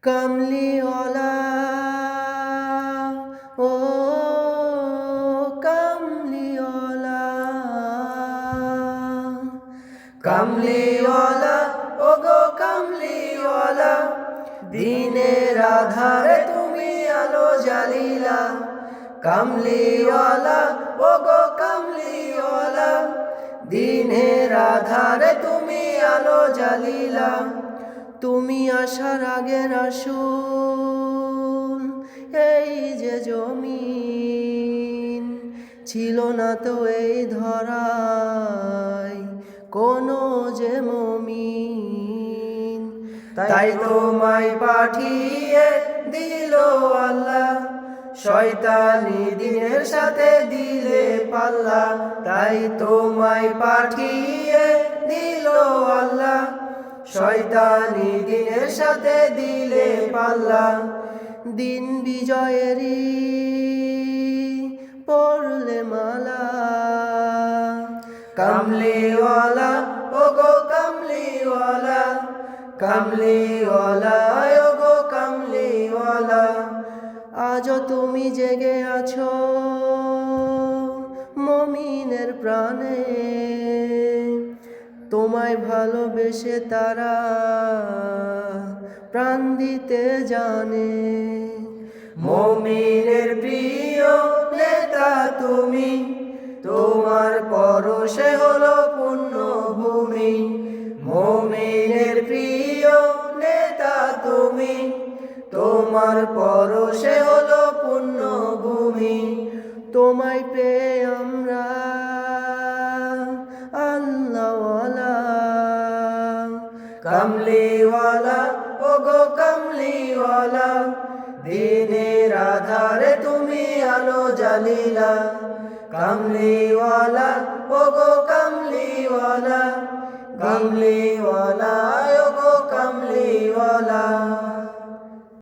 কামলিওয়ালা ও কামলিওয়ালা, কামলিওয়ালা ও গো কামলিওয়ালা, দিনের আধারে তুমি আলো জ্বালিলা। কামলিওয়ালা ও গো কামলিওয়ালা, দিনের আধারে তুমি আলো জ্বালিলা। তুমি আসার আগে রাসূল এই যে জমিন, ছিল না তো এই ধরায় কোনো যে মুমিন। তাই তোমায় পাঠিয়ে দিল আল্লাহ, শয়তানি দিনের সাথে দিলে পাল্লা। তাই তোমায় পাঠিয়ে দিল আল্লাহ, শয়তানি দিনের সাথে দিলে পাল্লা। দিন বিজয়েরই পড়লে মালা, কামলিওয়ালা ও গো কামলিওয়ালা, কামলিওয়ালা ও গো কামলিওয়ালা। আজও তুমি জেগে আছো মুমিনের প্রাণে, তোমায় ভালোবেসে তারা প্রাণ দিতে জানে। মুমিনের প্রিয় নেতা তুমি, তোমার পরশে হলো পুণ্যভূমি। মুমিনের প্রিয় নেতা তুমি, তোমার পরশে হলো পুণ্যভূমি। তোমায় পেয়ে আমরা আল্লাহওয়ালা, কামলিওয়ালা ও গো কামলিওয়ালা, দিনের আধারে তুমি আলো জ্বালিলা। কামলিওয়ালা ও গো কামলিওয়ালা, কামলিওয়ালা ও গো কামলিওয়ালা।